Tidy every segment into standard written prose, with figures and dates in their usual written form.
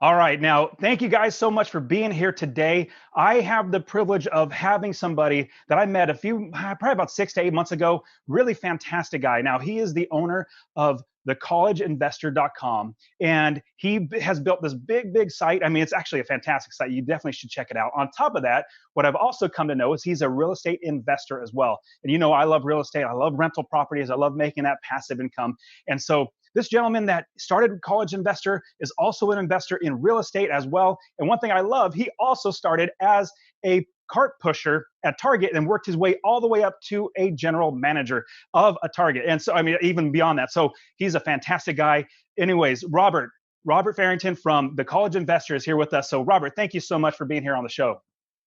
All right. Now, thank you guys so much for being here today. I have the privilege of having somebody that I met probably about 6 to 8 months ago. Really fantastic guy. Now, he is the owner of thecollegeinvestor.com, and he has built this big site. I mean, it's actually a fantastic site. You definitely should check it out. On top of that, what I've also come to know is he's a real estate investor as well. And you know, I love real estate. I love rental properties. I love making that passive income. And so this gentleman that started College Investor is also an investor in real estate as well. And one thing I love, he also started as a cart pusher at Target and worked his way all the way up to a general manager of a Target. And so, I mean, even beyond that. So he's a fantastic guy. Anyways, Robert Farrington from the College Investor is here with us. So Robert, thank you so much for being here on the show.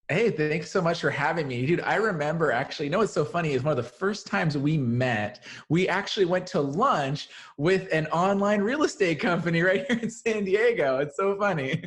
Hey, thanks so much for having me. Dude, I remember actually, you know what's so funny is one of the first times we met, we actually went to lunch with an online real estate company right here in San Diego. It's so funny.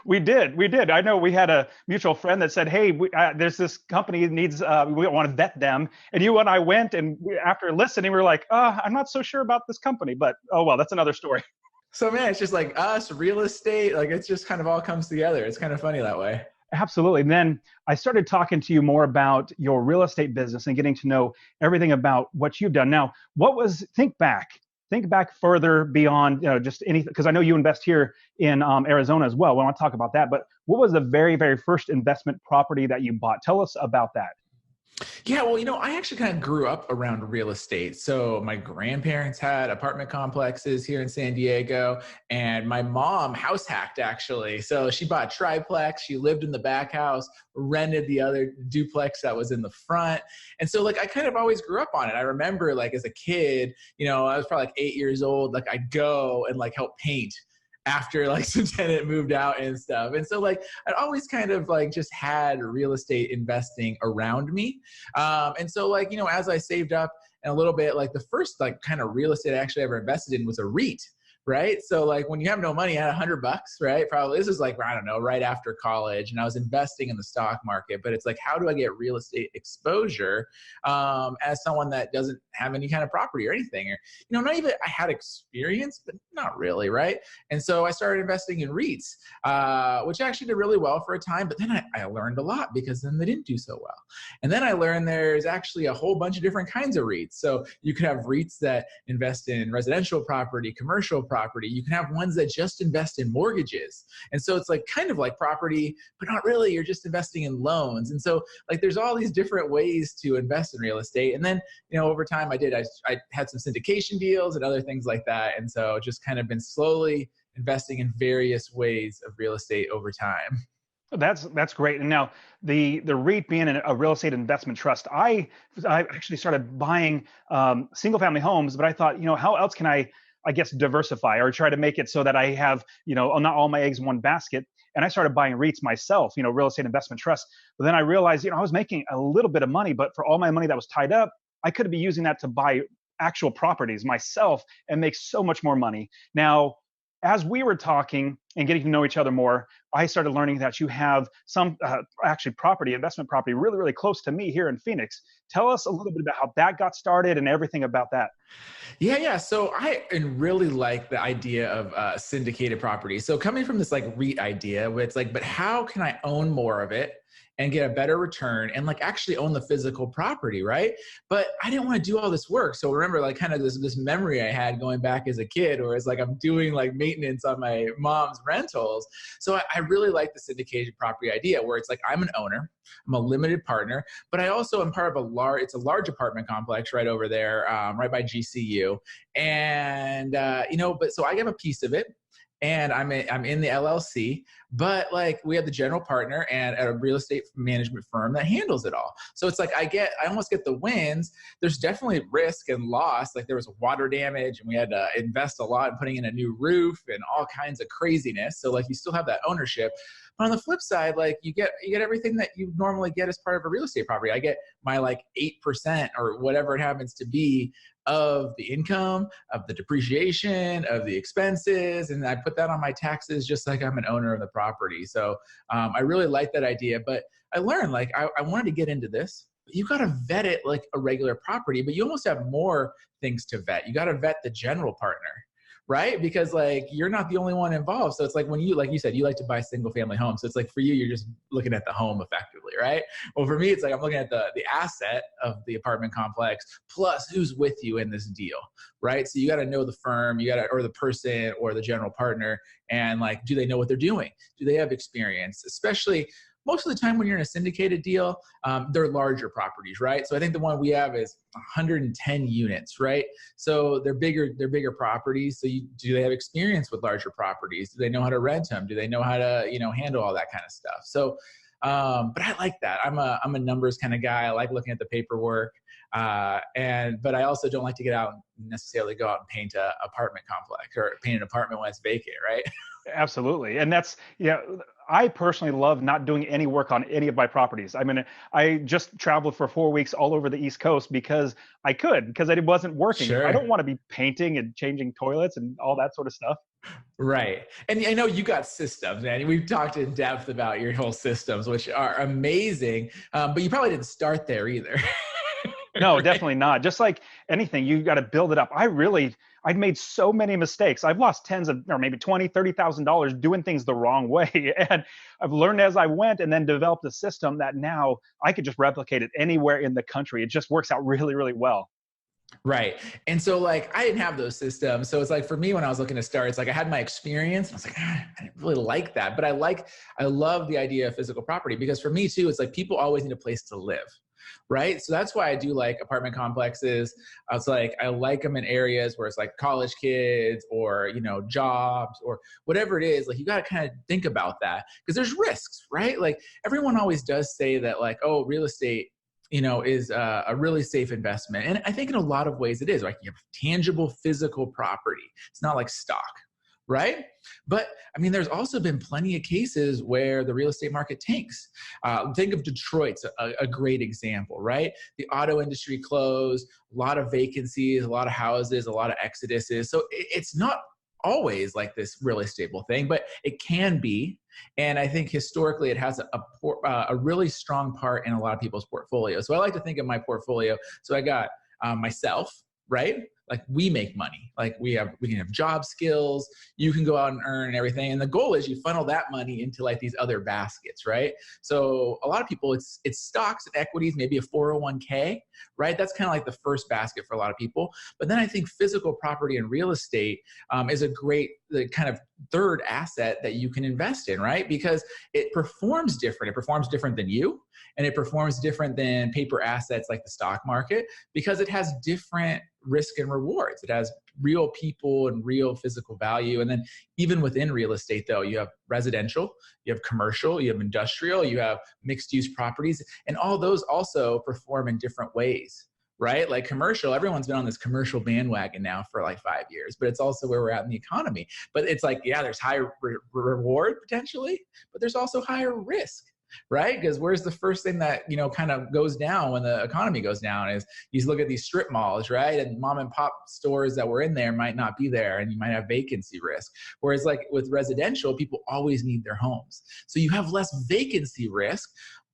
We did. I know we had a mutual friend that said, hey, there's this company that needs, we want to vet them. And you and I went, and after listening, we were like, I'm not so sure about this company, but oh, well, that's another story. So man, it's just like us, real estate, like it's just kind of all comes together. It's kind of funny that way. Absolutely. And then I started talking to you more about your real estate business and getting to know everything about what you've done. Now, think back further beyond, just anything, because I know you invest here in Arizona as well. We want to talk about that. But what was the very first investment property that you bought? Tell us about that. Yeah, well, I actually kind of grew up around real estate. So my grandparents had apartment complexes here in San Diego, and my mom house hacked actually. So she bought triplex, she lived in the back house, rented the other duplex that was in the front. And so like I kind of always grew up on it. I remember like as a kid, I was probably like 8 years old, like I'd go and like help paint after like some tenant moved out and stuff. And so like, I'd always kind of like just had real estate investing around me. And so like, as I saved up and a little bit, like the first like kind of real estate I actually ever invested in was a REIT. Right. So like when you have no money, I had $100, right? Probably this is like, I don't know, right after college, and I was investing in the stock market, but it's like, how do I get real estate exposure as someone that doesn't have any kind of property or anything? Or, not even I had experience, but not really. Right. And so I started investing in REITs, which actually did really well for a time, but then I learned a lot because then they didn't do so well. And then I learned there's actually a whole bunch of different kinds of REITs. So you could have REITs that invest in residential property, commercial property. You can have ones that just invest in mortgages. And so it's like kind of like property, but not really. You're just investing in loans. And so like there's all these different ways to invest in real estate. And then, over time I had some syndication deals and other things like that. And so just kind of been slowly investing in various ways of real estate over time. That's great. And now the REIT being a real estate investment trust, I actually started buying single family homes, but I thought, how else can I guess, diversify or try to make it so that I have, not all my eggs in one basket. And I started buying REITs myself, real estate investment trusts. But then I realized, I was making a little bit of money, but for all my money that was tied up, I could be using that to buy actual properties myself and make so much more money. Now, as we were talking and getting to know each other more, I started learning that you have some actually investment property really close to me here in Phoenix. Tell us a little bit about how that got started and everything about that. Yeah. So I really like the idea of syndicated property. So coming from this like REIT idea, where it's like, but how can I own more of it and get a better return and like actually own the physical property, right? But I didn't want to do all this work. So remember like kind of this memory I had going back as a kid, where it's like I'm doing like maintenance on my mom's rentals. So I really like the syndicated property idea, where it's like I'm an owner, I'm a limited partner, but I also am part of it's a large apartment complex right over there, right by GCU. And, but so I have a piece of it. And I'm in the LLC, but like we have the general partner and a real estate management firm that handles it all. So it's like I almost get the wins. There's definitely risk and loss. Like there was water damage and we had to invest a lot in putting in a new roof and all kinds of craziness. So like you still have that ownership. But on the flip side, like you get everything that you normally get as part of a real estate property. I get my like 8% or whatever it happens to be of the income, of the depreciation, of the expenses, and I put that on my taxes just like I'm an owner of the property. So I really like that idea, but I learned like I wanted to get into this. You got to vet it like a regular property, but you almost have more things to vet. You got to vet the general partner, right? Because like you're not the only one involved. So it's like when you, like you said, you like to buy single family homes. So it's like for you, you're just looking at the home effectively, right? Well, for me, it's like I'm looking at the asset of the apartment complex plus who's with you in this deal, right? So you got to know the firm, or the person or the general partner, and like, do they know what they're doing? Do they have experience? Especially most of the time when you're in a syndicated deal, they're larger properties, right? So I think the one we have is 110 units, right? So they're bigger properties. So do they have experience with larger properties? Do they know how to rent them? Do they know how to, handle all that kind of stuff? So, but I like that. I'm a numbers kind of guy. I like looking at the paperwork. But I also don't like to get out and necessarily go out and paint an apartment complex or paint an apartment when it's vacant, right? Absolutely. And that's, I personally love not doing any work on any of my properties. I mean, I just traveled for 4 weeks all over the East Coast because because it wasn't working. I don't Sure. want to be painting and changing toilets and all that sort of stuff. Right. And I know you got systems, man. We've talked in depth about your whole systems, which are amazing. But you probably didn't start there either. No, Right. definitely not. Just like anything, you got to build it up. I'd made so many mistakes. I've lost tens of, or maybe 20, $30,000 doing things the wrong way. And I've learned as I went and then developed a system that now I could just replicate it anywhere in the country. It just works out really, really well. Right. And so like I didn't have those systems. So it's like for me when I was looking to start, it's like I had my experience. And I was like, I didn't really like that. But I love the idea of physical property because for me too, it's like people always need a place to live. Right. So that's why I do like apartment complexes. It's like I like them in areas where it's like college kids or, jobs or whatever it is. Like you got to kind of think about that because there's risks, right? Like everyone always does say that like, oh, real estate, is a really safe investment. And I think in a lot of ways it is. Like you have tangible physical property. It's not like stock. Right. But I mean, there's also been plenty of cases where the real estate market tanks. Think of Detroit's a great example, right? The auto industry closed, a lot of vacancies, a lot of houses, a lot of exoduses. So it's not always like this really stable thing, but it can be. And I think historically it has a really strong part in a lot of people's portfolio. So I like to think of my portfolio. So I got myself, right? Like we make money, like we can have job skills, you can go out and earn and everything. And the goal is you funnel that money into like these other baskets, right? So a lot of people, it's stocks and equities, maybe a 401k, right? That's kind of like the first basket for a lot of people. But then I think physical property and real estate is a great the kind of third asset that you can invest in, right? Because it performs different. It performs different than you, and it performs different than paper assets like the stock market because it has different risk and rewards. It has real people and real physical value. And then even within real estate, though, you have residential, you have commercial, you have industrial, you have mixed use properties, and all those also perform in different ways. Right? Like commercial, everyone's been on this commercial bandwagon now for like 5 years, but it's also where we're at in the economy. But it's like, yeah, there's higher reward potentially, but there's also higher risk, right? Because where's the first thing that, kind of goes down when the economy goes down is you look at these strip malls, right? And mom and pop stores that were in there might not be there and you might have vacancy risk. Whereas like with residential, people always need their homes. So you have less vacancy risk,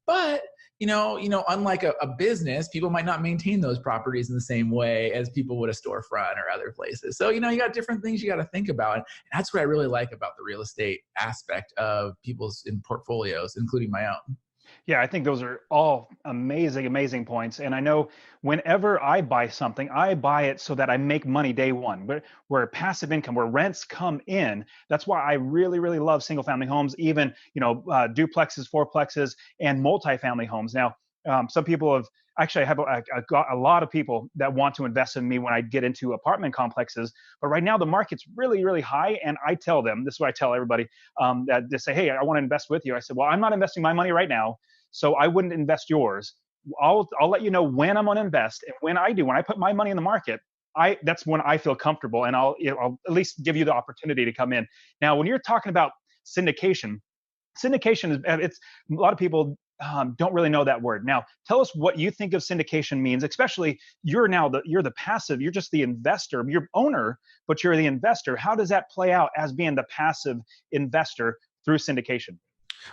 but unlike a business, people might not maintain those properties in the same way as people would a storefront or other places. So, you got different things you got to think about. And that's what I really like about the real estate aspect of people's in portfolios, including my own. Yeah, I think those are all amazing, amazing points. And I know whenever I buy something, I buy it so that I make money day one, where passive income, where rents come in. That's why I really, really love single family homes, even, duplexes, fourplexes, and multifamily homes. Now, some people have actually, I got a lot of people that want to invest in me when I get into apartment complexes. But right now the market's really, really high. And I tell them, this is what I tell everybody, that they say, hey, I want to invest with you. I said, well, I'm not investing my money right now, so I wouldn't invest yours. I'll let you know when I'm going to invest. And when I do, when I put my money in the market, that's when I feel comfortable, and I'll at least give you the opportunity to come in. Now, when you're talking about syndication, syndication is, it's a lot of people don't really know that word. Now, tell us what you think of syndication means, especially you're the passive, you're just the investor, you're owner, but you're the investor. How does that play out as being the passive investor through syndication?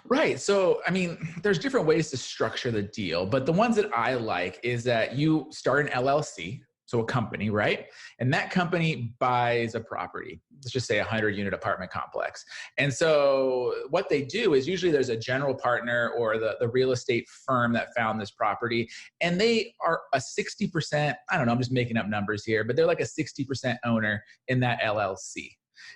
Right. So, I mean, there's different ways to structure the deal, but the ones that I like is that you start an LLC. So a company, right? And that company buys a property, let's just say a 100-unit apartment complex. And so what they do is usually there's a general partner or the real estate firm that found this property, and they are a 60%, I don't know, I'm just making up numbers here, but they're like a 60% owner in that LLC.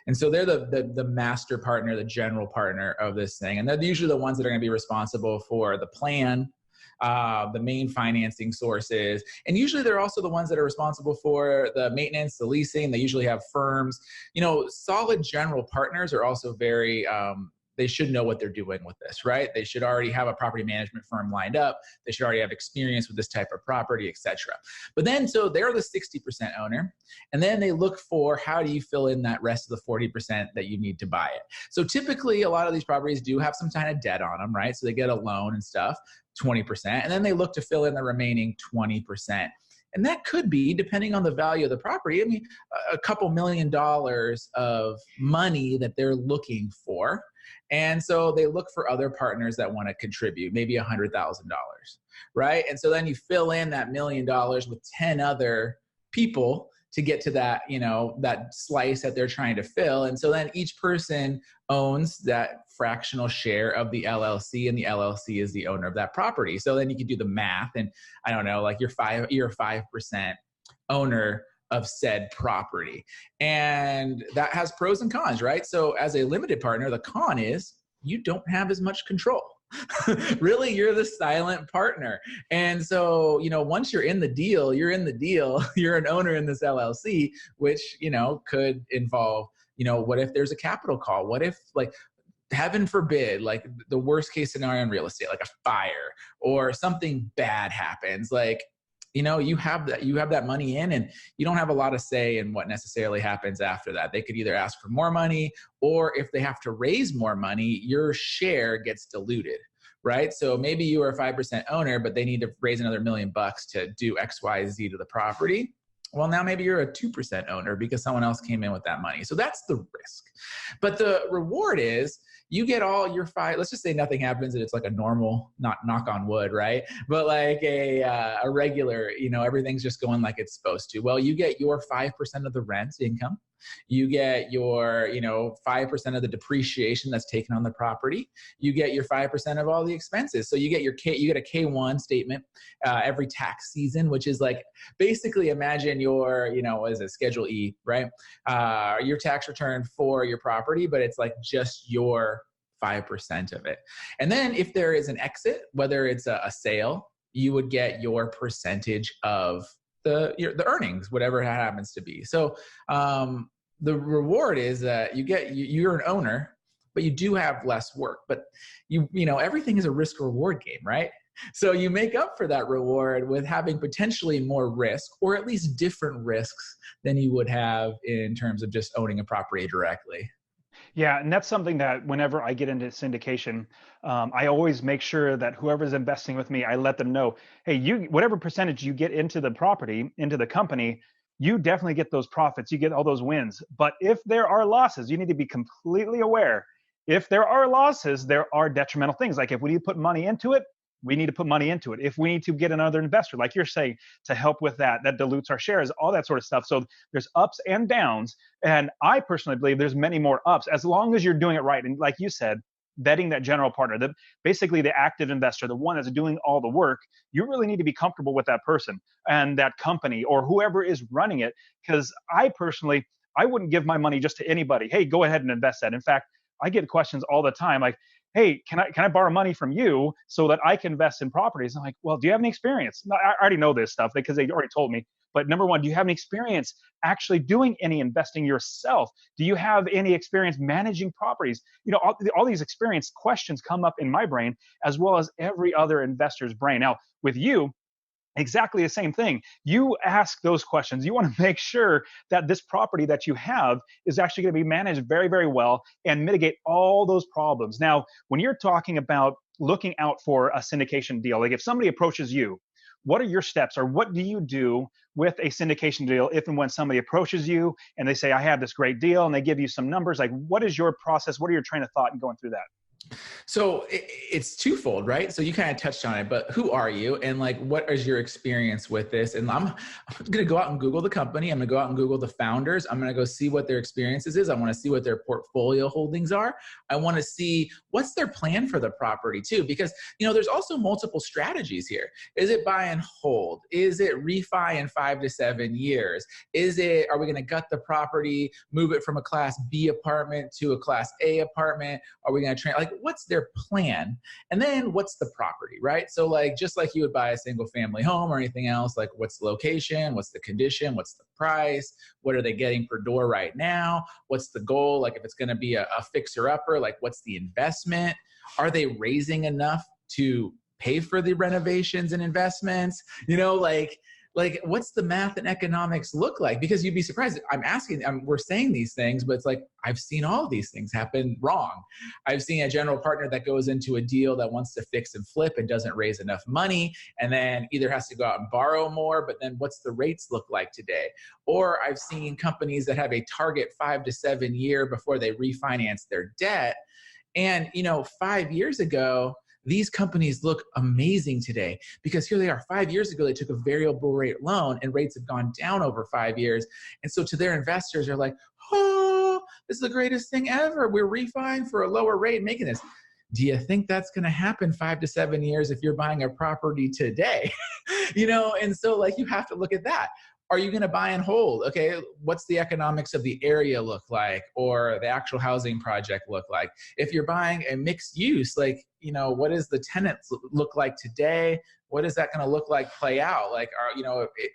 And so they're the master partner, the general partner of this thing. And they're usually the ones that are going to be responsible for the plan, the main financing sources. And usually they're also the ones that are responsible for the maintenance, the leasing. They usually have firms. Solid general partners are also very, they should know what they're doing with this, right? They should already have a property management firm lined up. They should already have experience with this type of property, et cetera. But then, so they're the 60% owner. And then they look for how do you fill in that rest of the 40% that you need to buy it. So typically, a lot of these properties do have some kind of debt on them, right? So they get a loan and stuff, 20%. And then they look to fill in the remaining 20%. And that could be, depending on the value of the property, I mean, a couple $1 million of money that they're looking for. And so they look for other partners that want to contribute, maybe $100,000, right? And so then you fill in that $1 million with 10 other people to get to that, that slice that they're trying to fill. And so then each person owns that fractional share of the LLC, and the LLC is the owner of that property. So then you can do the math, and I don't know, like you're 5% owner of said property. And that has pros and cons, right? So as a limited partner, the con is you don't have as much control. Really, you're the silent partner. And so, once you're in the deal, you're in the deal. You're an owner in this LLC, which, could involve, what if there's a capital call? What if, like, heaven forbid, like the worst case scenario in real estate, like a fire or something bad happens, like, you have that money in, and you don't have a lot of say in what necessarily happens after that. They could either ask for more money, or if they have to raise more money, your share gets diluted, right? So maybe you are a 5% owner, but they need to raise another $1 million to do X, Y, Z to the property. Well, now maybe you're a 2% owner because someone else came in with that money. So that's the risk. But the reward is you get all your let's just say nothing happens and it's like a normal, not knock on wood, right? But like a regular, everything's just going like it's supposed to. Well, you get your 5% of the rent income. You get your, 5% of the depreciation that's taken on the property. You get your 5% of all the expenses. So you get a K1 statement every tax season, which is like, basically imagine your, what is it, Schedule E, right? Your tax return for your property, but it's like just your 5% of it. And then if there is an exit, whether it's a sale, you would get your percentage of the earnings, whatever it happens to be. So the reward is that you're an owner, but you do have less work. But everything is a risk reward game, right? So you make up for that reward with having potentially more risk, or at least different risks than you would have in terms of just owning a property directly. Yeah, and that's something that whenever I get into syndication, I always make sure that whoever's investing with me, I let them know, hey, whatever percentage you get into the property, into the company, you definitely get those profits, you get all those wins. But if there are losses, you need to be completely aware. If there are losses, there are detrimental things. Like if we need to put money into it, we need to put money into it. If we need to get another investor, like you're saying, to help with that dilutes our shares, all that sort of stuff. So there's ups and downs. And I personally believe there's many more ups, as long as you're doing it right. And like you said, vetting that general partner, basically the active investor, the one that's doing all the work, you really need to be comfortable with that person and that company or whoever is running it. Because I wouldn't give my money just to anybody. Hey, go ahead and invest that. In fact, I get questions all the time like, hey, can I borrow money from you so that I can invest in properties? I'm like, well, do you have any experience? No, I already know this stuff because they already told me. But number one, do you have any experience actually doing any investing yourself? Do you have any experience managing properties? All these experience questions come up in my brain as well as every other investor's brain. Now, with you, exactly the same thing. You ask those questions. You want to make sure that this property that you have is actually going to be managed very, very well and mitigate all those problems. Now, when you're talking about looking out for a syndication deal, like if somebody approaches you, what are your steps or what do you do with a syndication deal if and when somebody approaches you and they say, I have this great deal, and they give you some numbers? Like, what is your process? What are your train of thought in going through that? So it's twofold, right? So you kind of touched on it, but who are you? And like, what is your experience with this? And I'm going to go out and Google the company. I'm going to go out and Google the founders. I'm going to go see what their experiences is. I want to see what their portfolio holdings are. I want to see what's their plan for the property too, because, there's also multiple strategies here. Is it buy and hold? Is it refi in 5 to 7 years? Are we going to gut the property, move it from a class B apartment to a class A apartment? Are we going to what's their plan? And then what's the property, right? So like, just like you would buy a single family home or anything else, like what's the location? What's the condition? What's the price? What are they getting per door right now? What's the goal? Like if it's going to be a fixer upper, like what's the investment? Are they raising enough to pay for the renovations and investments? Like what's the math and economics look like? Because you'd be surprised. We're saying these things, but it's like, I've seen all of these things happen wrong. I've seen a general partner that goes into a deal that wants to fix and flip and doesn't raise enough money, and then either has to go out and borrow more, but then what's the rates look like today? Or I've seen companies that have a target 5 to 7 year before they refinance their debt. And, 5 years ago, these companies look amazing today because here they are. 5 years ago, they took a variable rate loan and rates have gone down over 5 years. And so to their investors, they're like, oh, this is the greatest thing ever. We're refining for a lower rate and making this. Do you think that's going to happen 5 to 7 years if you're buying a property today? And so like you have to look at that. Are you going to buy and hold? Okay, what's the economics of the area look like, or the actual housing project look like? If you're buying a mixed use, like, what does the tenants look like today? What is that going to look like play out? Like,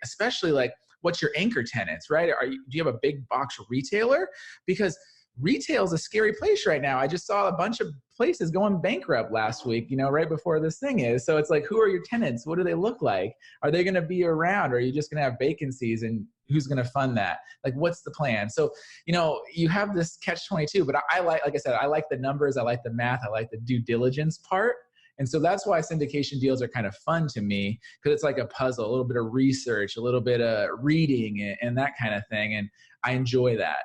especially like, what's your anchor tenants, right? Do you have a big box retailer? Because retail is a scary place right now. I just saw a bunch of places going bankrupt last week, right before this thing is. So it's like, who are your tenants? What do they look like? Are they going to be around? Or are you just going to have vacancies, and who's going to fund that? Like, what's the plan? So, you have this catch-22, but like I said, I like the numbers. I like the math. I like the due diligence part. And so that's why syndication deals are kind of fun to me, because it's like a puzzle, a little bit of research, a little bit of reading and that kind of thing. And I enjoy that.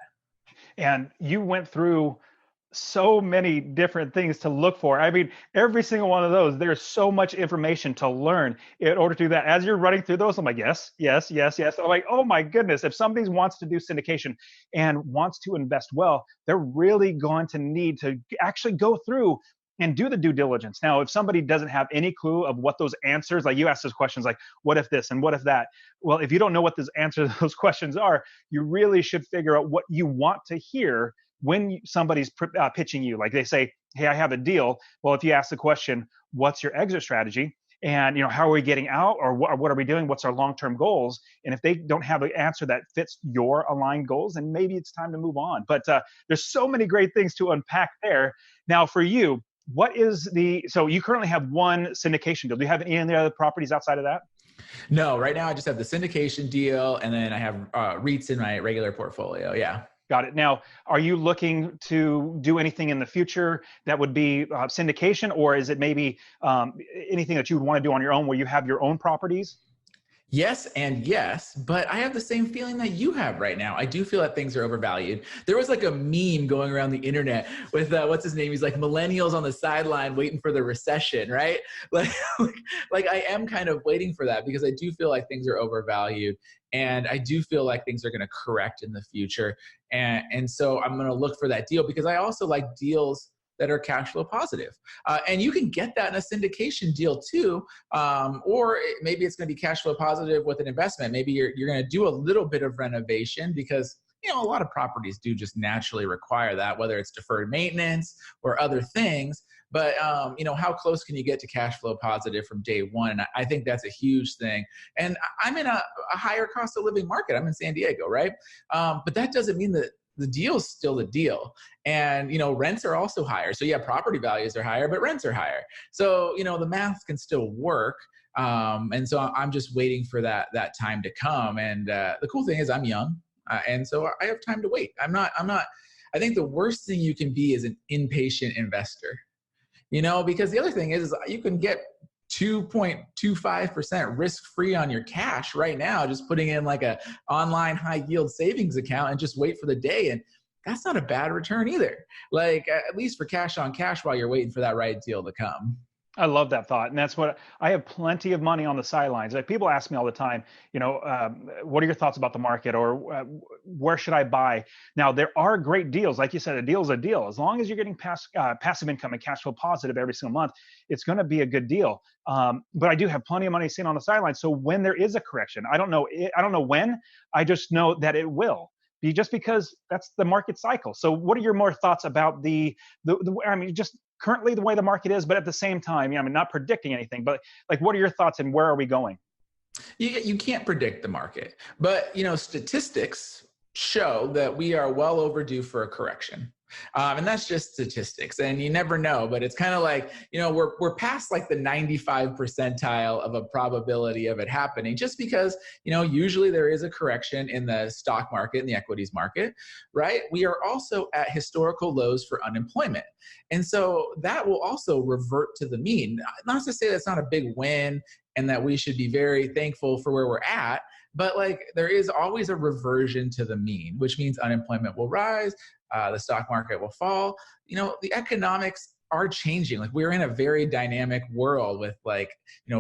And you went through so many different things to look for. I mean, every single one of those, there's so much information to learn in order to do that. As you're running through those, I'm like, yes. I'm like, oh my goodness, if somebody wants to do syndication and wants to invest well, they're really going to need to actually go through and do the due diligence. Now, if somebody doesn't have any clue of what those answers, like you asked those questions, like what if this and what if that? Well, if you don't know what the answers to those questions are, you really should figure out what you want to hear when somebody's pitching you. Like they say, hey, I have a deal. Well, if you ask the question, what's your exit strategy? And how are we getting out, or what are we doing? What's our long-term goals? And if they don't have an answer that fits your aligned goals, then maybe it's time to move on. But there's so many great things to unpack there. Now, for you, so you currently have one syndication deal. Do you have any other properties outside of that? No, right now I just have the syndication deal, and then I have REITs in my regular portfolio. Yeah. Got it. Now, are you looking to do anything in the future that would be syndication, or is it maybe anything that you would want to do on your own where you have your own properties? Yes and yes, but I have the same feeling that you have right now. I do feel that things are overvalued. There was like a meme going around the internet with, what's his name? He's like, millennials on the sideline waiting for the recession, right? Like I am kind of waiting for that, because I do feel like things are overvalued. And I do feel like things are going to correct in the future. And so I'm going to look for that deal, because I also like deals that are cash flow positive. And you can get that in a syndication deal too. Or maybe it's going to be cash flow positive with an investment. Maybe you're going to do a little bit of renovation, because a lot of properties do just naturally require that, whether it's deferred maintenance or other things. But, how close can you get to cash flow positive from day one? And I think that's a huge thing. And I'm in a higher cost of living market. I'm in San Diego, right? But that doesn't mean that the deal's still the deal. And, rents are also higher. So yeah, property values are higher, but rents are higher. So, the math can still work. And so I'm just waiting for that time to come. And the cool thing is I'm young. And so I have time to wait. I think the worst thing you can be is an impatient investor. Because the other thing is you can get 2.25% risk-free on your cash right now, just putting in like a online high yield savings account and just wait for the day. And that's not a bad return either. Like at least for cash on cash while you're waiting for that right deal to come. I love that thought. And that's what I have plenty of money on the sidelines. Like people ask me all the time, what are your thoughts about the market, or where should I buy? Now, there are great deals. Like you said, a deal is a deal. As long as you're getting passive income and cash flow positive every single month, it's going to be a good deal. But I do have plenty of money sitting on the sidelines. So when there is a correction, I don't know when, I just know that it will be, just because that's the market cycle. So what are your more thoughts about just currently the way the market is, but at the same time, not predicting anything, but like, what are your thoughts and where are we going? You can't predict the market, but statistics show that we are well overdue for a correction. And that's just statistics, and you never know, but it's kind of like, we're past like the 95 percentile of a probability of it happening, just because, usually there is a correction in the stock market and the equities market, right? We are also at historical lows for unemployment. And so that will also revert to the mean. Not to say that's not a big win and that we should be very thankful for where we're at, but like there is always a reversion to the mean, which means unemployment will rise, the stock market will fall. The economics are changing. Like we're in a very dynamic world with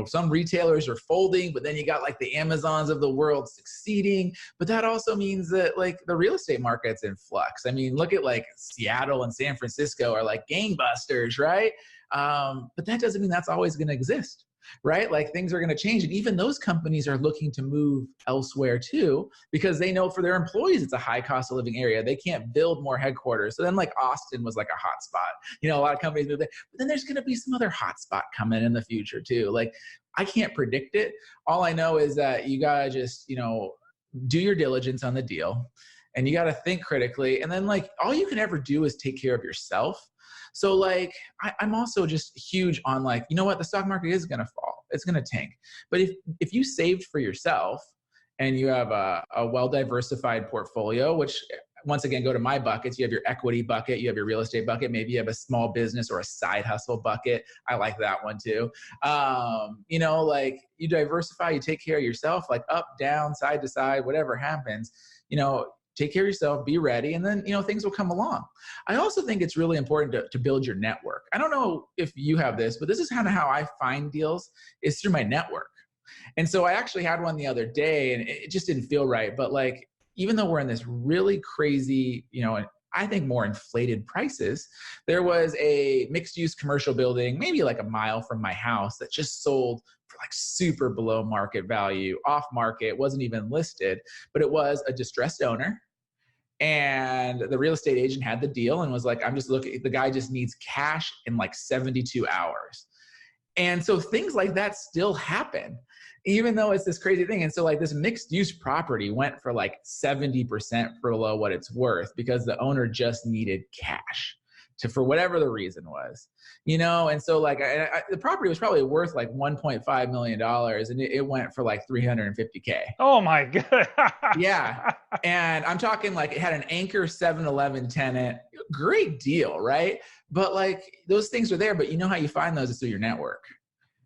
some retailers are folding, but then you got like the Amazons of the world succeeding. But that also means that like the real estate market's in flux. I mean, look at like Seattle and San Francisco are like gangbusters, right? But that doesn't mean that's always going to exist. Right? Like things are going to change. And even those companies are looking to move elsewhere too, because they know for their employees, it's a high cost of living area. They can't build more headquarters. So then like Austin was like a hot spot. A lot of companies move there, but then there's going to be some other hot spot coming in the future too. Like I can't predict it. All I know is that you got to just, do your diligence on the deal, and you got to think critically. And then like all you can ever do is take care of yourself. So like, I'm also just huge on like, the stock market is going to fall. It's going to tank. But if you saved for yourself and you have a well-diversified portfolio, which once again, go to my buckets. You have your equity bucket, you have your real estate bucket. Maybe you have a small business or a side hustle bucket. I like that one too. Like you diversify, you take care of yourself, like up, down, side to side, whatever happens, take care of yourself, be ready, and then, things will come along. I also think it's really important to build your network. I don't know if you have this, but this is kind of how I find deals, is through my network. And so I actually had one the other day and it just didn't feel right. But like, even though we're in this really crazy, and I think more inflated prices, there was a mixed use commercial building, maybe like a mile from my house, that just sold for like super below market value, off market, wasn't even listed, but it was a distressed owner. And the real estate agent had the deal and was like, I'm just looking, the guy just needs cash in like 72 hours. And so things like that still happen, even though it's this crazy thing. And so like this mixed use property went for like 70% below what it's worth because the owner just needed cash for whatever the reason was, And so like the property was probably worth like $1.5 million and it went for like $350K. Oh my God. Yeah. And I'm talking like it had an anchor 7-Eleven tenant. Great deal, right? But like those things are there, but how you find those is through your network,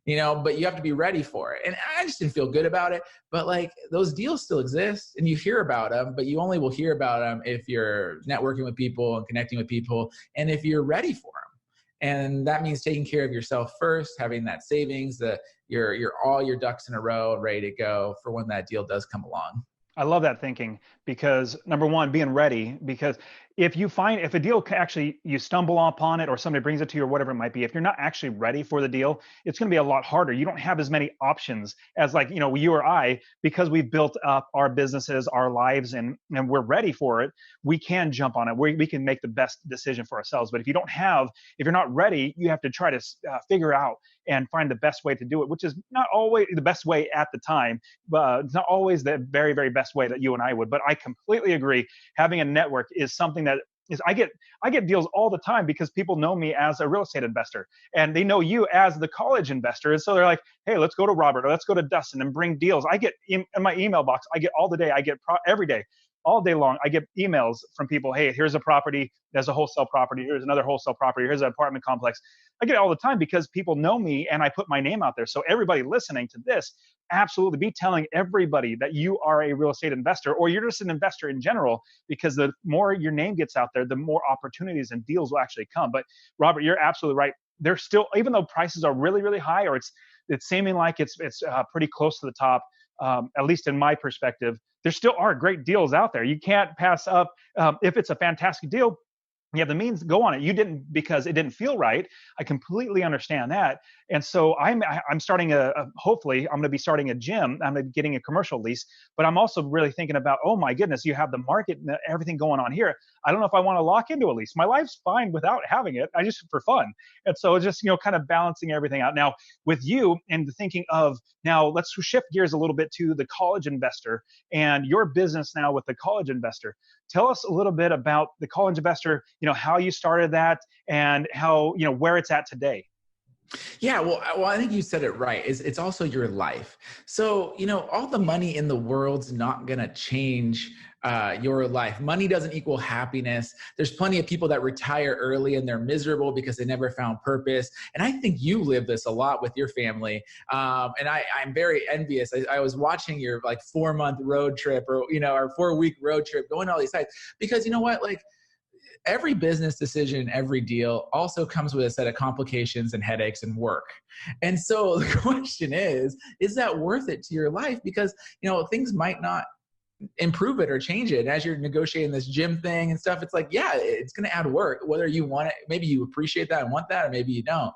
but you have to be ready for it. And I just didn't feel good about it, but like those deals still exist and you hear about them, but you only will hear about them if you're networking with people and connecting with people and if you're ready for them. And that means taking care of yourself first, having that savings, you're all your ducks in a row, ready to go for when that deal does come along. I love that thinking because number one, being ready, because if a deal actually you stumble upon it or somebody brings it to you or whatever it might be, if you're not actually ready for the deal, it's going to be a lot harder. You don't have as many options as like, you or I, because we've built up our businesses, our lives, and we're ready for it. We can jump on it. We can make the best decision for ourselves. But if you're not ready, you have to try to figure out and find the best way to do it, which is not always the best way at the time, but it's not always the very, very best way that you and I would. But I completely agree. Having a network is something that is, I get deals all the time because people know me as a real estate investor and they know you as the college investor. And so they're like, hey, let's go to Robert or let's go to Dustin and bring deals. I get in my email box, I get all the day, I get every day all day long. I get emails from people. Hey, here's a property. There's a wholesale property. Here's another wholesale property. Here's an apartment complex. I get it all the time because people know me and I put my name out there. So everybody listening to this, absolutely be telling everybody that you are a real estate investor, or you're just an investor in general, because the more your name gets out there, the more opportunities and deals will actually come. But Robert, you're absolutely right. There's still, even though prices are really, really high, or it's seeming like it's pretty close to the top, at least in my perspective, there still are great deals out there. You can't pass up if it's a fantastic deal. You have the means, go on it. You didn't because it didn't feel right. I completely understand that. And so I'm starting hopefully I'm going to be starting a gym. I'm going to be getting a commercial lease, but I'm also really thinking about, oh my goodness, you have the market and everything going on here. I don't know if I want to lock into a lease. My life's fine without having it. I just for fun. And so it's just, kind of balancing everything out. Now with you and the thinking of, now let's shift gears a little bit to the college investor and your business now with the college investor. Tell us a little bit about the college investor, how you started that and how, where it's at today. Yeah, well, I think you said it right. It's also your life. So, all the money in the world's not going to change your life. Money doesn't equal happiness. There's plenty of people that retire early and they're miserable because they never found purpose. And I think you live this a lot with your family. And I'm very envious. I was watching your 4-month road trip or 4-week road trip, going to all these sites, because you know what, every business decision, every deal also comes with a set of complications and headaches and work. And so the question is that worth it to your life? Because, things might not improve it or change it. And as you're negotiating this gym thing and stuff, it's it's going to add work, whether you want it, maybe you appreciate that and want that, or maybe you don't.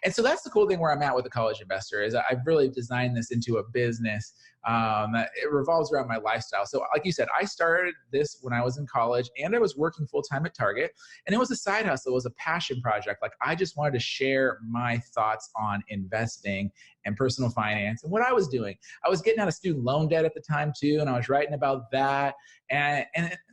And so that's the cool thing where I'm at with the college investor is I've really designed this into a business that it revolves around my lifestyle. So like you said, I started this when I was in college and I was working full-time at Target, and it was a side hustle. It was a passion project. I just wanted to share my thoughts on investing and personal finance and what I was doing. I was getting out of student loan debt at the time too, and I was writing about that, and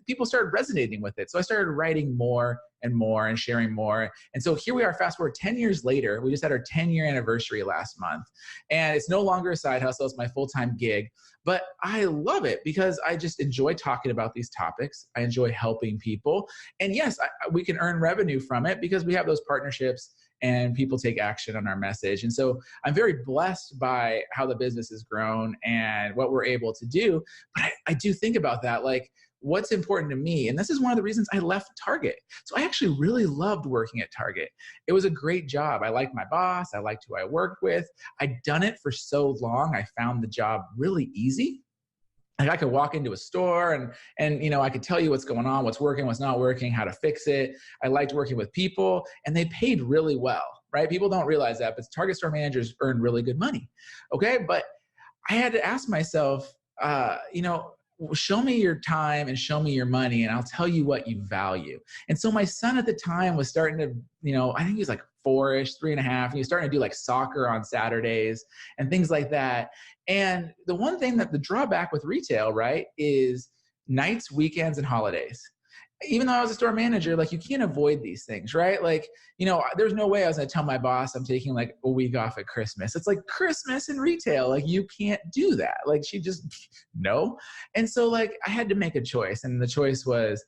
people started resonating with it. So I started writing more and more and sharing more. And so here we are, fast forward 10 years later. We just had our 10-year anniversary last month. And it's no longer a side hustle. It's my full-time gig. But I love it because I just enjoy talking about these topics. I enjoy helping people. And yes, we can earn revenue from it because we have those partnerships and people take action on our message. And so I'm very blessed by how the business has grown and what we're able to do. But I do think about that, what's important to me. And this is one of the reasons I left Target. So I actually really loved working at Target. It was a great job. I liked my boss. I liked who I worked with. I'd done it for so long. I found the job really easy. I could walk into a store and I could tell you what's going on, what's working, what's not working, how to fix it. I liked working with people, and they paid really well, right? People don't realize that, but Target store managers earn really good money. Okay. But I had to ask myself, show me your time and show me your money, and I'll tell you what you value. And so my son at the time was starting to, I think he was 4-ish, 3.5, and he was starting to do soccer on Saturdays and things like that. And the one thing that the drawback with retail, right, is nights, weekends, and holidays. Even though I was a store manager, you can't avoid these things, right? There's no way I was going to tell my boss I'm taking a week off at Christmas. It's Christmas in retail. You can't do that. She just, no. And so I had to make a choice. And the choice was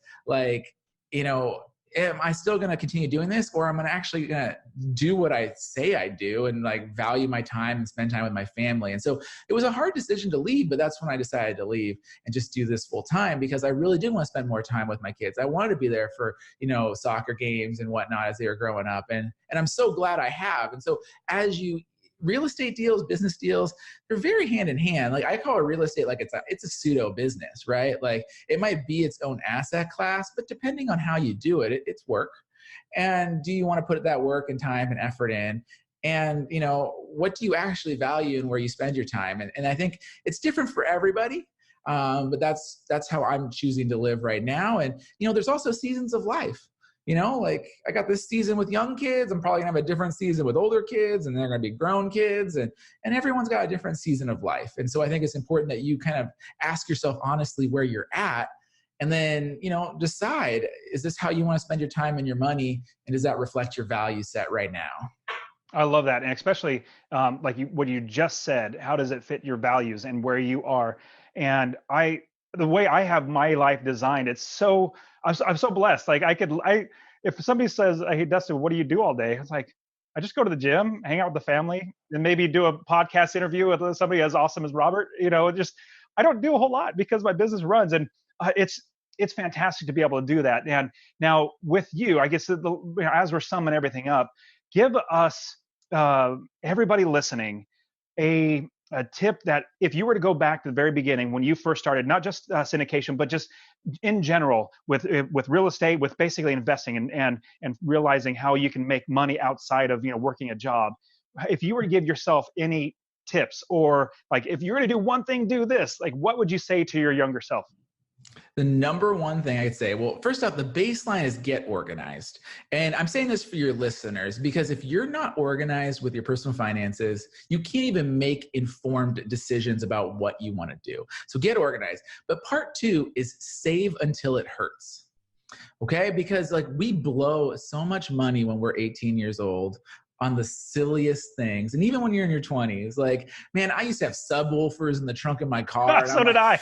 am I still going to continue doing this, or am I actually going to do what I say I do and value my time and spend time with my family? And so it was a hard decision to leave, but that's when I decided to leave and just do this full time, because I really did want to spend more time with my kids. I wanted to be there for, soccer games and whatnot as they were growing up. And I'm so glad I have. And so real estate deals, business deals, they're very hand in hand. I call it real estate it's a pseudo business, right? It might be its own asset class, but depending on how you do it, it's work. And do you want to put that work and time and effort in? And, what do you actually value and where you spend your time? And I think it's different for everybody. But that's how I'm choosing to live right now. And, there's also seasons of life. I got this season with young kids. I'm probably gonna have a different season with older kids, and they're gonna be grown kids, and everyone's got a different season of life. And so I think it's important that you kind of ask yourself honestly where you're at, and then, decide, is this how you want to spend your time and your money? And does that reflect your value set right now? I love that. And especially what you just said, how does it fit your values and where you are? And the way I have my life designed, I'm so blessed. Like if somebody says, "Hey, Dustin, what do you do all day?" It's like, I just go to the gym, hang out with the family, and maybe do a podcast interview with somebody as awesome as Robert. I don't do a whole lot because my business runs, and it's fantastic to be able to do that. And now with you, I guess as we're summing everything up, give us everybody listening a tip that if you were to go back to the very beginning when you first started, not just syndication, but just in general with real estate, with basically investing and realizing how you can make money outside of working a job. If you were to give yourself any tips, or like if you were to do one thing, do this, like what would you say to your younger self? The number one thing I'd say, well, first off, the baseline is get organized. And I'm saying this for your listeners, because if you're not organized with your personal finances, you can't even make informed decisions about what you want to do. So get organized. But part two is save until it hurts. Okay? Because like we blow so much money when we're 18 years old on the silliest things. And even when you're in your 20s, like, man, I used to have subwoofers in the trunk of my car. So did I.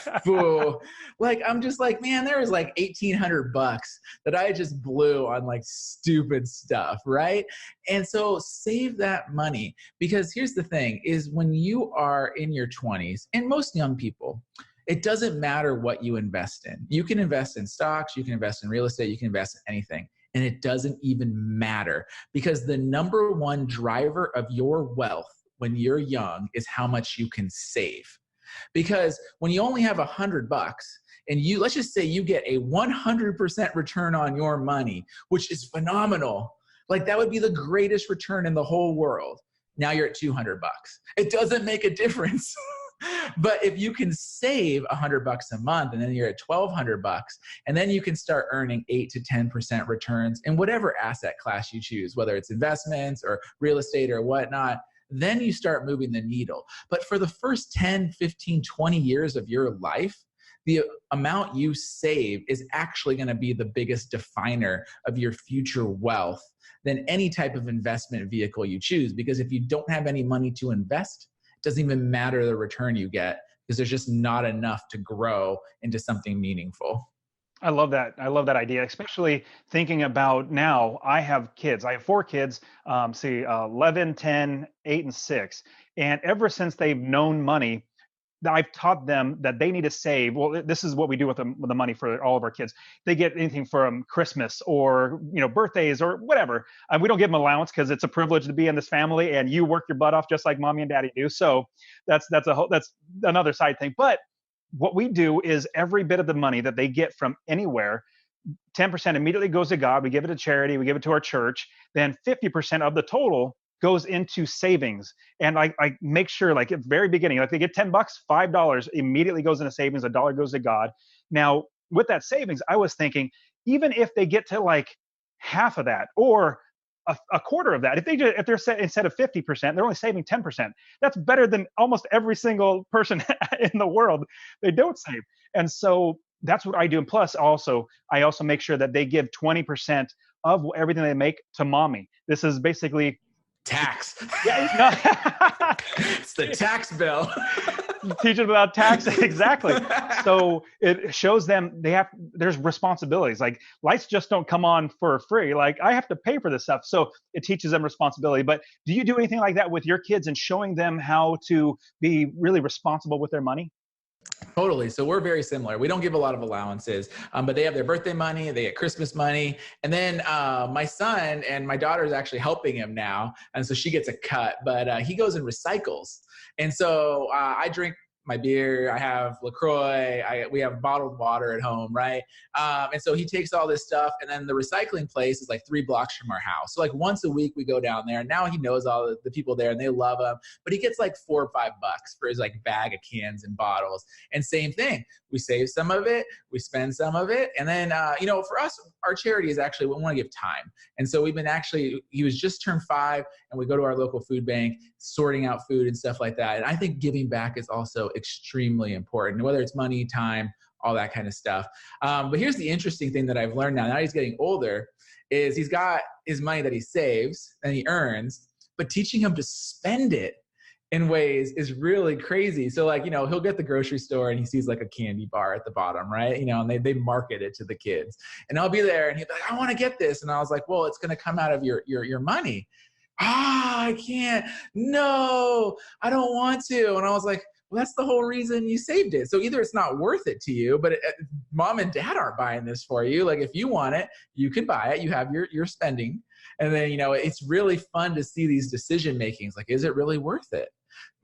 Like, I'm just like, man, there was like $1,800 that I just blew on like stupid stuff, right? And so save that money, because here's the thing is when you are in your 20s, and most young people, it doesn't matter what you invest in. You can invest in stocks, you can invest in real estate, you can invest in anything. And it doesn't even matter, because the number one driver of your wealth when you're young is how much you can save. Because when you only have $100 and let's just say you get a 100% return on your money, which is phenomenal. Like that would be the greatest return in the whole world. Now you're at $200. It doesn't make a difference. But if you can save $100 a month and then you're at $1,200, and then you can start earning 8 to 10% returns in whatever asset class you choose, whether it's investments or real estate or whatnot, then you start moving the needle. But for the first 10, 15, 20 years of your life, the amount you save is actually going to be the biggest definer of your future wealth than any type of investment vehicle you choose. Because if you don't have any money to invest, doesn't even matter the return you get, because there's just not enough to grow into something meaningful. I love that. I love that idea, especially thinking about now. I have kids. I have 4 kids, 11, 10, 8, and 6. And ever since they've known money, I've taught them that they need to save. Well, this is what we do with the money for all of our kids. They get anything from Christmas or birthdays or whatever. We don't give them allowance because it's a privilege to be in this family, and you work your butt off just like mommy and daddy do. So that's another side thing. But what we do is every bit of the money that they get from anywhere, 10% immediately goes to God. We give it to charity. We give it to our church. Then 50% of the total goes into savings. And I make sure, like at the very beginning, like they get $10, $5 immediately goes into savings, $1 goes to God. Now, with that savings, I was thinking, even if they get to like half of that or a quarter of that, if they're set, instead of 50%, they're only saving 10%. That's better than almost every single person in the world. They don't save. And so that's what I do. And plus I also make sure that they give 20% of everything they make to mommy. This is basically tax. Yeah, no. It's the tax bill. Teach them about tax. Exactly. So it shows them there's responsibilities. Like lights just don't come on for free. Like I have to pay for this stuff. So it teaches them responsibility. But do you do anything like that with your kids and showing them how to be really responsible with their money? Totally. So we're very similar. We don't give a lot of allowances, but they have their birthday money, they get Christmas money. And then my son and my daughter is actually helping him now. And so she gets a cut, but he goes and recycles. And so I drink my beer, I have LaCroix, we have bottled water at home, right? And so he takes all this stuff, and then the recycling place is like 3 blocks from our house. So like once a week we go down there, and now he knows all the people there and they love him, but he gets like $4 or $5 for his like bag of cans and bottles. And same thing, we save some of it, we spend some of it. And then, for us, our charity is actually, we want to give time. And so he was just turned 5, and we go to our local food bank, sorting out food and stuff like that. And I think giving back is also extremely important, whether it's money, time, all that kind of stuff. But here's the interesting thing that I've learned now he's getting older, is he's got his money that he saves and he earns, but teaching him to spend it in ways is really crazy. So like, he'll get the grocery store and he sees like a candy bar at the bottom, right? And they market it to the kids, and I'll be there and he'll be like, I want to get this. And I was like, well, it's going to come out of your money. I can't. No, I don't want to. And I was like, well, that's the whole reason you saved it. So either it's not worth it to you, but mom and dad aren't buying this for you. Like if you want it, you can buy it. You have your spending. And then, it's really fun to see these decision makings. Like, is it really worth it?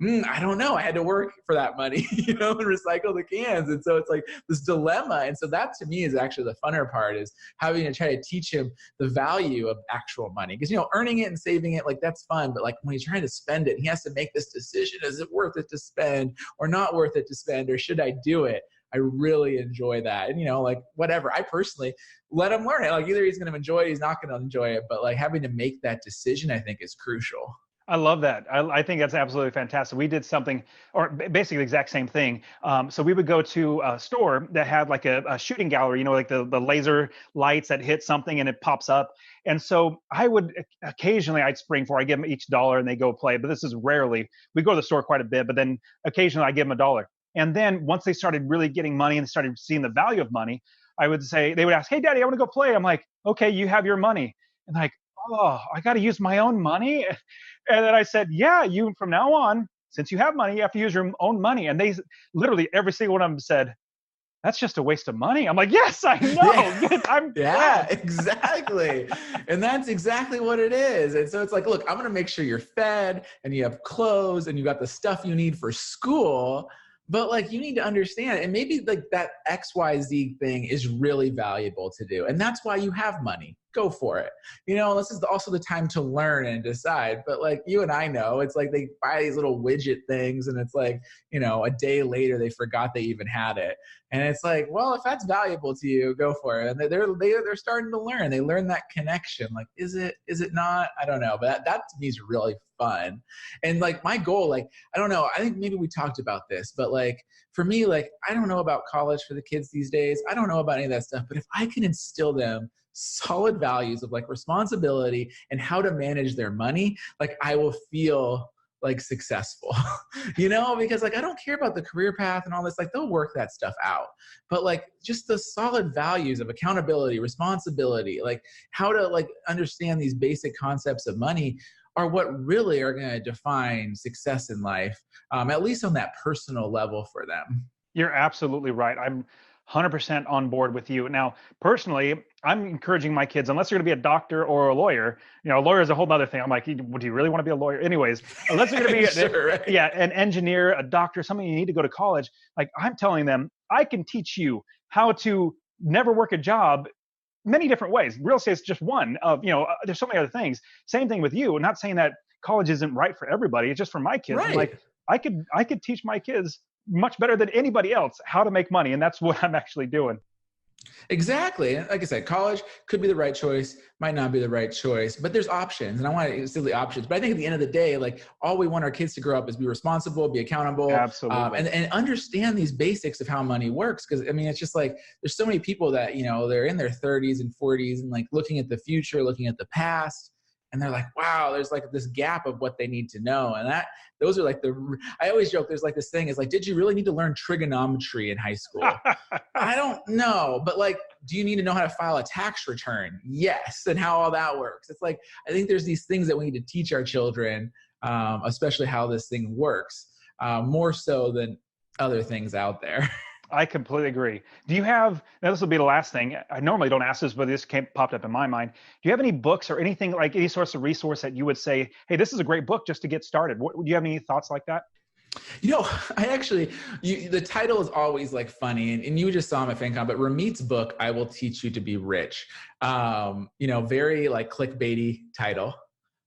I don't know. I had to work for that money, and recycle the cans. And so it's like this dilemma. And so that to me is actually the funner part, is having to try to teach him the value of actual money. Because, earning it and saving it, like that's fun. But like when he's trying to spend it, he has to make this decision. Is it worth it to spend or not worth it to spend? Or should I do it? I really enjoy that. And, like whatever, I personally let him learn it. Like either he's going to enjoy it, he's not going to enjoy it. But like having to make that decision, I think is crucial. I love that. I think that's absolutely fantastic. We did something, or basically the exact same thing. So we would go to a store that had like a shooting gallery, like the laser lights that hit something and it pops up. And so I would occasionally, I'd spring for, I give them each $1 and they go play. But this is rarely. We go to the store quite a bit, but then occasionally I give them $1. And then once they started really getting money and started seeing the value of money, I would say, they would ask, hey, Daddy, I want to go play. I'm like, okay, you have your money. And like, oh, I got to use my own money. And then I said, yeah, you from now on, since you have money, you have to use your own money. And they literally, every single one of them said, that's just a waste of money. I'm like, yes, I know. I'm glad. Exactly. And that's exactly what it is. And so it's like, look, I'm going to make sure you're fed and you have clothes and you got the stuff you need for school. But like, you need to understand, and maybe like that XYZ thing is really valuable to do. And that's why you have money. Go for it. This is also the time to learn and decide. But like you and I know, it's like they buy these little widget things and it's like, a day later they forgot they even had it. And it's like, well, if that's valuable to you, go for it. And they're starting to learn. They learn that connection. Like, is it not? I don't know. But that to me is really fun. And like my goal, like, I don't know, I think maybe we talked about this, but like for me, like, I don't know about college for the kids these days. I don't know about any of that stuff, but if I can instill them solid values of like responsibility and how to manage their money, like I will feel like successful, because like, I don't care about the career path and all this, like they'll work that stuff out. But like just the solid values of accountability, responsibility, like how to like understand these basic concepts of money are what really are going to define success in life, at least on that personal level for them. You're absolutely right. I'm 100% on board with you. Now, personally, I'm encouraging my kids, unless you're going to be a doctor or a lawyer, a lawyer is a whole other thing. I'm like, do you really want to be a lawyer? Anyways, unless you're going to be sure, right? an engineer, a doctor, something you need to go to college. Like I'm telling them, I can teach you how to never work a job many different ways. Real estate is just one of, there's so many other things. Same thing with you. I'm not saying that college isn't right for everybody. It's just for my kids. Right. I'm like, I could teach my kids much better than anybody else how to make money. And that's what I'm actually doing. Exactly. Like I said, college could be the right choice, might not be the right choice, but there's options. And I want to see the options. But I think at the end of the day, like all we want our kids to grow up is be responsible, be accountable, absolutely, and understand these basics of how money works. Because I mean, it's just like there's so many people that, they're in their 30s and 40s and like looking at the future, looking at the past. And they're like, wow, there's like this gap of what they need to know. And those are like I always joke, there's like this thing is like, did you really need to learn trigonometry in high school? I don't know. But like, do you need to know how to file a tax return? Yes. And how all that works. It's like, I think there's these things that we need to teach our children, especially how this thing works, more so than other things out there. I completely agree. Do you have, now this will be the last thing, I normally don't ask this, but this popped up in my mind. Do you have any books or anything, like any sorts of resource that you would say, hey, this is a great book just to get started? Do you have any thoughts like that? I actually, the title is always like funny, and you just saw him at FanCon, but Ramit's book, I Will Teach You to Be Rich. Very like clickbaity title.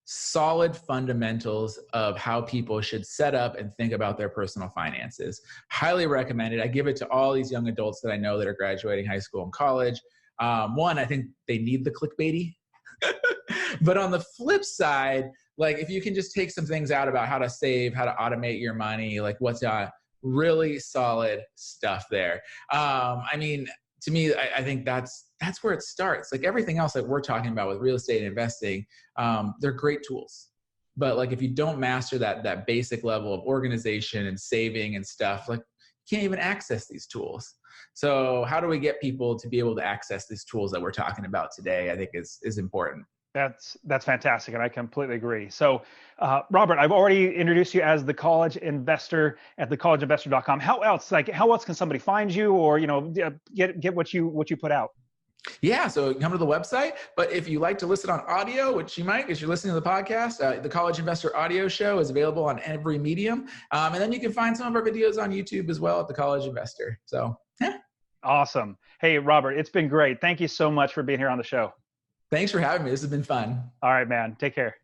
Solid fundamentals of how people should set up and think about their personal finances. Highly recommended. I give it to all these young adults that I know that are graduating high school and college. One, I think they need the clickbaity. But on the flip side, like if you can just take some things out about how to save, how to automate your money, like what's really solid stuff there. To me, I think that's where it starts. Like everything else that we're talking about with real estate and investing, they're great tools. But like, if you don't master that basic level of organization and saving and stuff, like, you can't even access these tools. So how do we get people to be able to access these tools that we're talking about today? I think is important. That's fantastic, and I completely agree. So, Robert, I've already introduced you as the college investor at thecollegeinvestor.com. How else can somebody find you, or get what you put out? Yeah, so come to the website. But if you like to listen on audio, which you might because you're listening to the podcast, the College Investor Audio Show is available on every medium. And then you can find some of our videos on YouTube as well at the College Investor. So, yeah. Awesome. Hey, Robert, it's been great. Thank you so much for being here on the show. Thanks for having me. This has been fun. All right, man. Take care.